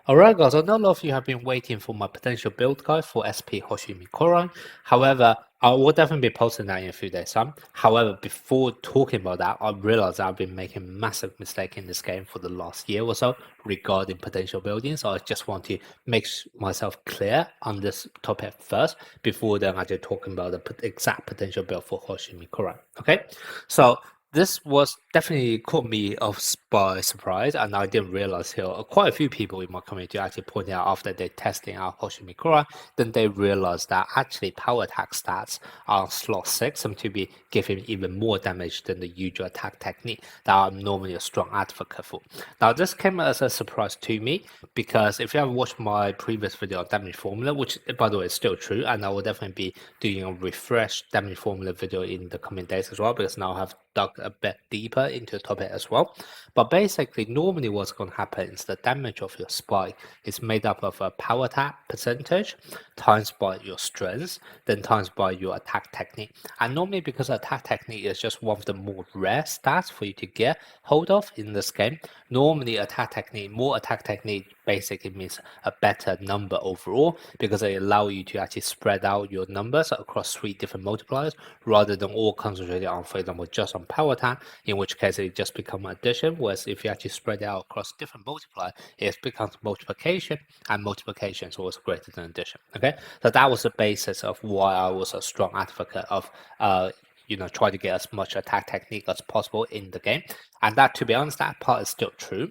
Alright guys, I know a lot of you have been waiting for my potential build guide for SP Hoshimi Koran. However, I will definitely be posting that in a few days time. However, before talking about that, I realized I've been making massive mistake in this game for the last year or so regarding potential building. So I just want to make myself clear on this topic first before then actually talking about the exact potential build for Hoshimi Koran. Okay, so this was definitely caught me by surprise, and I didn't realize here. Quite a few people in my community actually pointed out after they testing out Hoshimi Kura, then they realized that actually power attack stats on slot 6 seem to be giving even more damage than the usual attack technique that I'm normally a strong advocate for. Now, this came as a surprise to me because if you have watched my previous video on damage formula, which by the way is still true, and I will definitely be doing a refresh damage formula video in the coming days as well, because now I have dug a bit deeper into the topic as well. But basically, normally what's going to happen is the damage of your spike is made up of a power attack percentage times by your strength, then times by your attack technique. And normally, because attack technique is just one of the more rare stats for you to get hold of in this game, normally more attack technique basically means a better number overall because it allows you to actually spread out your numbers across 3 different multipliers rather than all concentrated on, for example, just on power attack, in which case it just becomes addition, whereas if you actually spread it out across different multipliers, it becomes multiplication, and multiplication is always greater than addition. Okay, so that was the basis of why I was a strong advocate of try to get as much attack technique as possible in the game. And that, to be honest, that part is still true.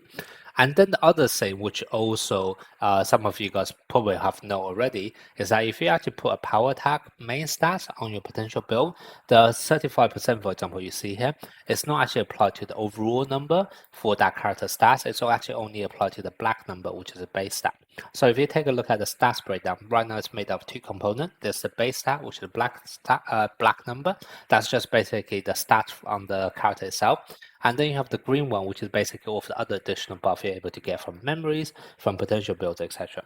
And then the other thing, which also some of you guys probably have known already, is that if you actually put a power attack main stats on your potential build, the 35%, for example, you see here, it's not actually applied to the overall number for that character stats. It's actually only applied to the black number, which is a base stat. So if you take a look at the stats breakdown, right now it's made up of 2 components. There's the base stat, which is the black number. That's just basically the stats on the character itself. And then you have the green one, which is basically all of the other additional buff you're able to get from memories, from potential builds, etc.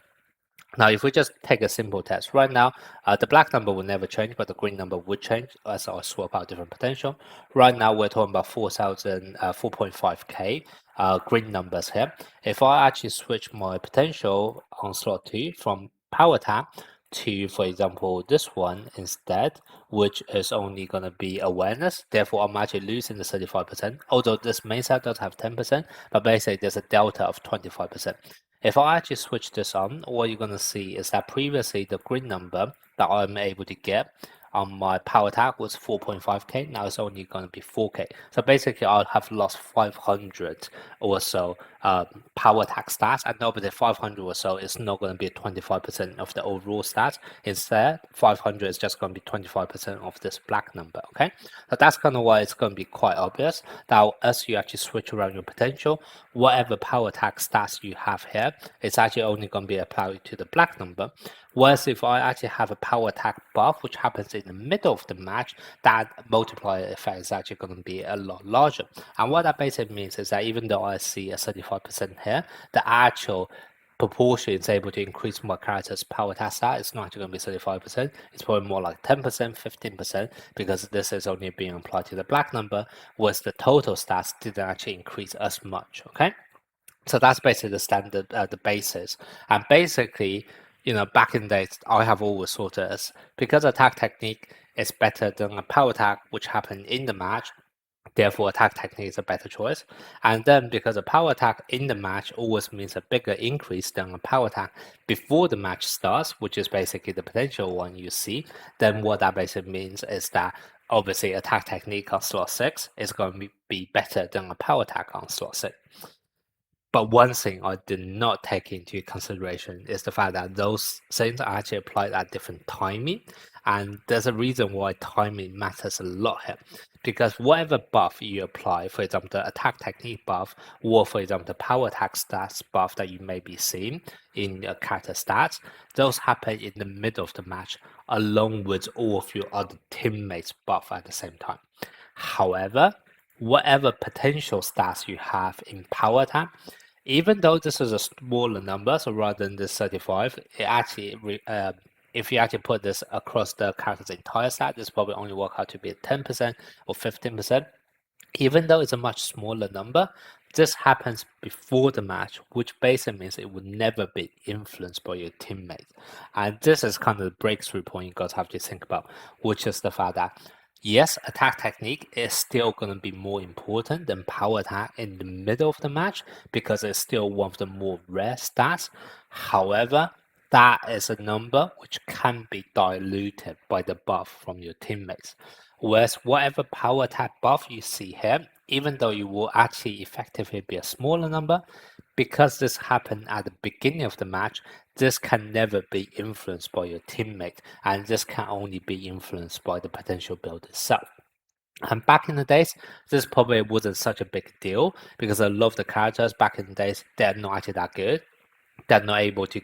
Now, if we just take a simple test right now, the black number will never change, but the green number would change as I swap out different potential. Right now, we're talking about 4.5k green numbers here. If I actually switch my potential on slot 2 from power tap to, for example, this one instead, which is only going to be awareness. Therefore, I'm actually losing the 35%, although this main set does have 10%, but basically there's a delta of 25%. If I actually switch this on, what you're going to see is that previously the green number that I'm able to get on my power attack was 4.5k. Now it's only going to be 4k. So basically, I'll have lost 500 or so power attack stats, and obviously 500 or so is not going to be 25% of the overall stats. Instead, 500 is just going to be 25% of this black number. Okay, so that's kind of why it's going to be quite obvious that as you actually switch around your potential, whatever power attack stats you have here, it's actually only going to be applied to the black number. Whereas if I actually have a power attack buff, which happens in the middle of the match, that multiplier effect is actually going to be a lot larger. And what that basically means is that even though I see a 35% here, the actual proportion is able to increase my character's power attack stat. It's not actually going to be 35%. It's probably more like 10%, 15%, because this is only being applied to the black number, whereas the total stats didn't actually increase as much. Okay, so that's basically the standard, the basis. And basically, back in the days, I have always thought as because attack technique is better than a power attack, which happened in the match. Therefore, attack technique is a better choice. And then because a power attack in the match always means a bigger increase than a power attack before the match starts, which is basically the potential one you see, then what that basically means is that obviously attack technique on slot 6 is going to be better than a power attack on slot 6. But one thing I did not take into consideration is the fact that those things are actually applied at different timing. And there's a reason why timing matters a lot here. Because whatever buff you apply, for example, the attack technique buff, or for example, the power attack stats buff that you may be seeing in your character stats, those happen in the middle of the match along with all of your other teammates' buff at the same time. However, whatever potential stats you have in power attack, even though this is a smaller number, so rather than this 35, it actually, if you actually put this across the character's entire stat, this probably only work out to be 10% or 15%. Even though it's a much smaller number, this happens before the match, which basically means it would never be influenced by your teammates. And this is kind of the breakthrough point you guys have to think about, which is the fact that yes, attack technique is still going to be more important than power attack in the middle of the match because it's still one of the more rare stats. However, that is a number which can be diluted by the buff from your teammates. Whereas whatever power attack buff you see here, even though you will actually effectively be a smaller number, because this happened at the beginning of the match, this can never be influenced by your teammate, and this can only be influenced by the potential build itself. And back in the days, this probably wasn't such a big deal because a lot of the characters back in the days, they're not actually that good. They're not able to,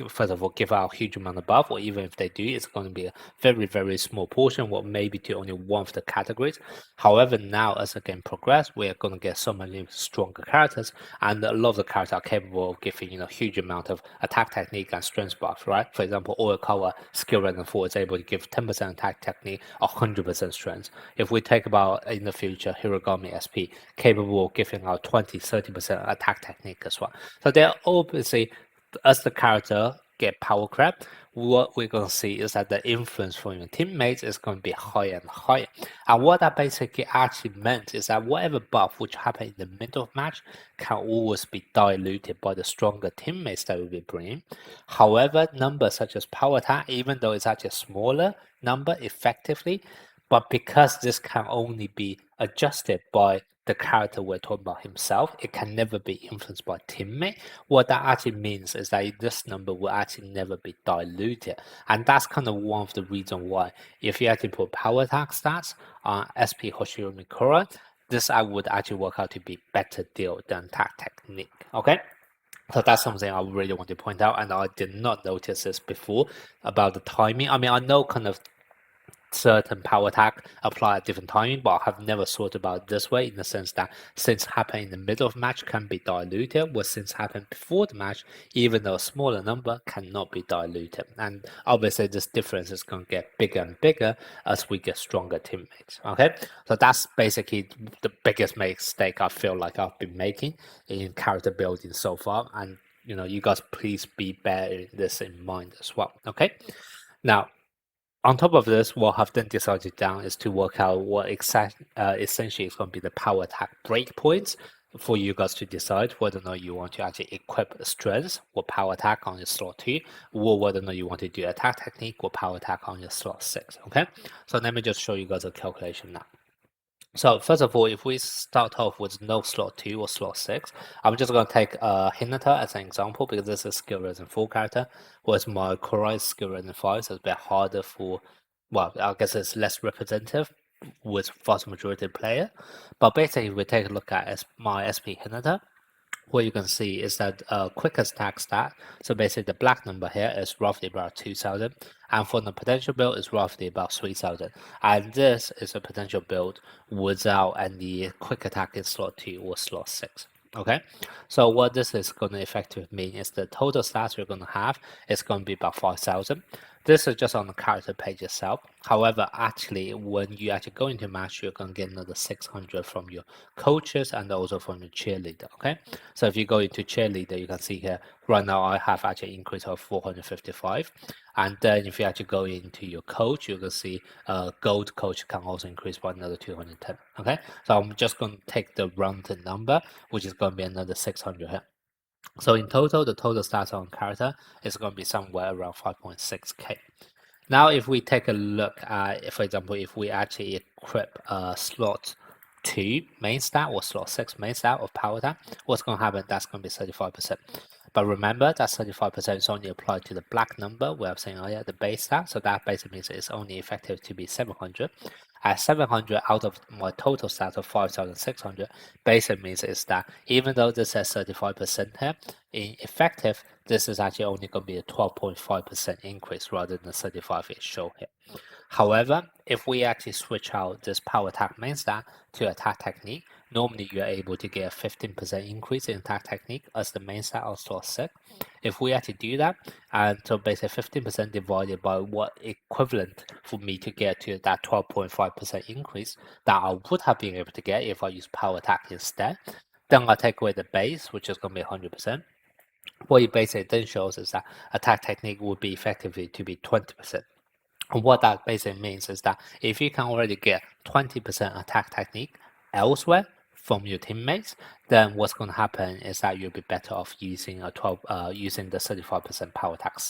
first of all, give out a huge amount of buff, or even if they do, it's going to be a very, very small portion, or maybe to only one of the categories. However, now as the game progresses, we are going to get so many stronger characters, and a lot of the characters are capable of giving huge amount of attack technique and strength buff, right? For example, Oikawa skill rating 4 is able to give 10% attack technique, 100% strength. If we take about in the future, Hiragami SP capable of giving out 20-30% attack technique as well. So they're obviously, as the character get power crept, what we're going to see is that the influence from your teammates is going to be higher and higher. And what that basically actually meant is that whatever buff which happen in the middle of match can always be diluted by the stronger teammates that will be bringing. However, numbers such as power attack, even though it's actually a smaller number effectively, but because this can only be adjusted by the character we're talking about himself, it can never be influenced by teammate. What that actually means is that this number will actually never be diluted. And that's kind of one of the reasons why if you actually put power attack stats on SP Hoshiro Mikura, this I would actually work out to be better deal than attack technique. Okay? So that's something I really want to point out, and I did not notice this before about the timing. I mean, I know kind of certain power attack apply at different timing, but I have never thought about it this way in the sense that since happen in the middle of match can be diluted, where since happen before the match, even though a smaller number cannot be diluted. And obviously this difference is going to get bigger and bigger as we get stronger teammates. Okay, so that's basically the biggest mistake I feel like I've been making in character building so far, and you guys please be bearing this in mind as well. Okay, now on top of this, what I've then decided down is to work out what essentially is going to be the power attack breakpoints for you guys to decide whether or not you want to actually equip strength or power attack on your slot 2, or whether or not you want to do attack technique or power attack on your slot 6. Okay, so let me just show you guys a calculation now. So first of all, if we start off with no slot 2 or slot 6, I'm just going to take Hinata as an example because this is skill rating 4 character, whereas my Korai is skill rating 5, so it's a bit harder for, well, I guess it's less representative with vast majority player. But basically, if we take a look at my SP Hinata, what you can see is that quickest attack stat, so basically the black number here is roughly about 2000, and for the potential build is roughly about 3000, and this is a potential build without any quick attack in slot 2 or slot 6. Okay, so what this is going to effectively mean is the total stats you're going to have is going to be about 5000. This is just on the character page itself. However, actually, when you actually go into match, you're going to get another 600 from your coaches and also from your cheerleader. Okay, so if you go into cheerleader, you can see here right now I have actually increase of 455, and then if you actually go into your coach, you can see gold coach can also increase by another 210. Okay, so I'm just going to take the rounded number, which is going to be another 600 here. So in total, the total stats on character is going to be somewhere around 5.6k. Now, if we take a look at, for example, if we actually equip slot 2 main stat or slot 6 main stat of power attack, what's going to happen? That's going to be 35%. But remember that 35% is only applied to the black number we have seen earlier, the base stat. So that basically means it's only effective to be 700. At 700 out of my total stat of 5600, basically means is that even though this has 35% here, in effective, this is actually only going to be a 12.5% increase rather than the 35 it show here. However, if we actually switch out this power attack main stat to attack technique, normally you're able to get a 15% increase in attack technique as the main stat on slot 6. If we actually do that, and so basically 15% divided by what equivalent for me to get to that 12.5% increase that I would have been able to get if I use power attack instead, Then I take away the base, which is going to be 100%. What it basically then shows is that attack technique would be effectively to be 20%. And what that basically means is that if you can already get 20% attack technique elsewhere from your teammates, then what's going to happen is that you'll be better off using using the 35% power attack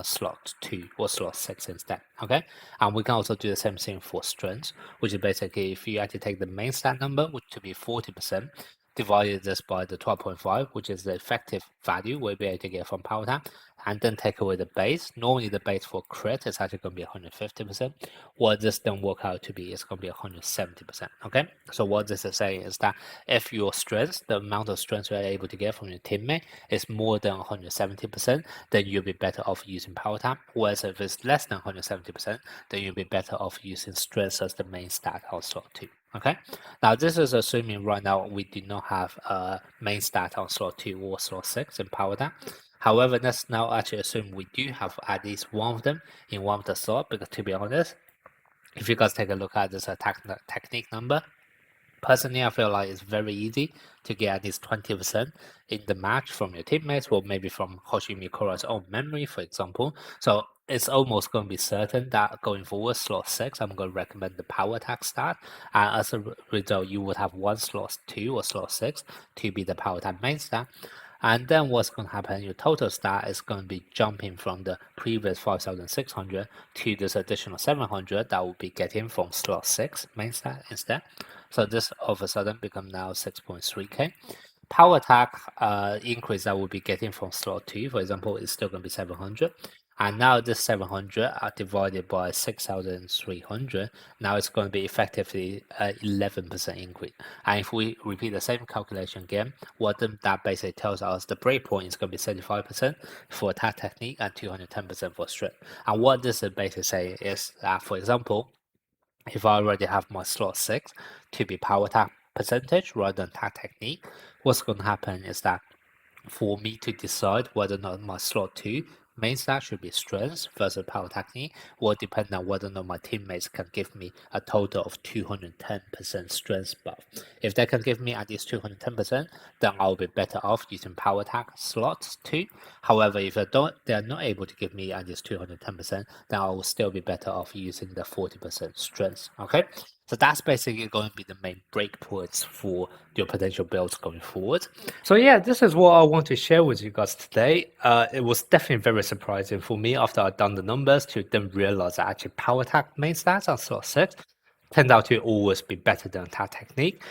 slot 2 or slot 6 instead. Okay, and we can also do the same thing for strength, which is basically if you actually take the main stat number, which to be 40%, divided this by the 12.5, which is the effective value we'll be able to get from power attack, and then take away the base. Normally the base for crit is actually going to be 150%. What this then work out to be is going to be 170%. Okay, so what this is saying is that if your strength, the amount of strength you're able to get from your teammate is more than 170%, then you'll be better off using power attack. Whereas if it's less than 170%, then you'll be better off using strength as the main stat on slot 2. Okay, now this is assuming right now we do not have a main stat on slot 2 or slot 6 in power attack. However, let's now actually assume we do have at least one of them in one of the slot, because to be honest, if you guys take a look at this attack technique number, personally, I feel like it's very easy to get at least 20% in the match from your teammates, or maybe from Hoshi Mikura's own memory, for example. So it's almost going to be certain that going forward, slot 6, I'm going to recommend the power attack stat. And as a result, you would have one slot 2 or slot 6 to be the power attack main stat. And then what's going to happen, your total stat is going to be jumping from the previous 5,600 to this additional 700 that will be getting from slot 6 main stat instead. So this all of a sudden become now 6.3k. Power attack increase that we'll be getting from slot 2, for example, is still going to be 700. And now this 700 are divided by 6,300. Now it's going to be effectively 11% increase. And if we repeat the same calculation again, what that basically tells us the breakpoint is going to be 75% for attack technique and 210% for strength. And what this is basically saying is that, for example, if I already have my slot 6 to be power attack percentage rather than attack technique, what's going to happen is that for me to decide whether or not my slot 2 main stat should be strength versus power technique will depend on whether or not my teammates can give me a total of 210% strength buff. If they can give me at least 210%, then I'll be better off using power attack slots 2. However, if they are not able to give me at least 210%, then I will still be better off using the 40% strength. Okay, so that's basically going to be the main breakpoints for your potential builds going forward. So yeah, this is what I want to share with you guys today. It was definitely very surprising for me after I'd done the numbers to then realize that actually power attack main stats on slot 6 turned out to always be better than attack technique.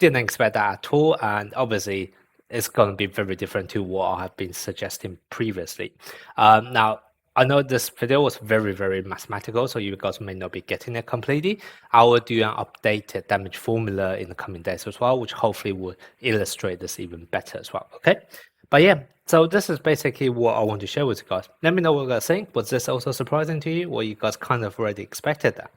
Didn't expect that at all, and obviously it's going to be very different to what I have been suggesting previously. Now, I know this video was very, very mathematical, so you guys may not be getting it completely. I will do an updated damage formula in the coming days as well, which hopefully will illustrate this even better as well, okay? But yeah, so this is basically what I want to share with you guys. Let me know what you guys think. Was this also surprising to you, or you guys kind of already expected that?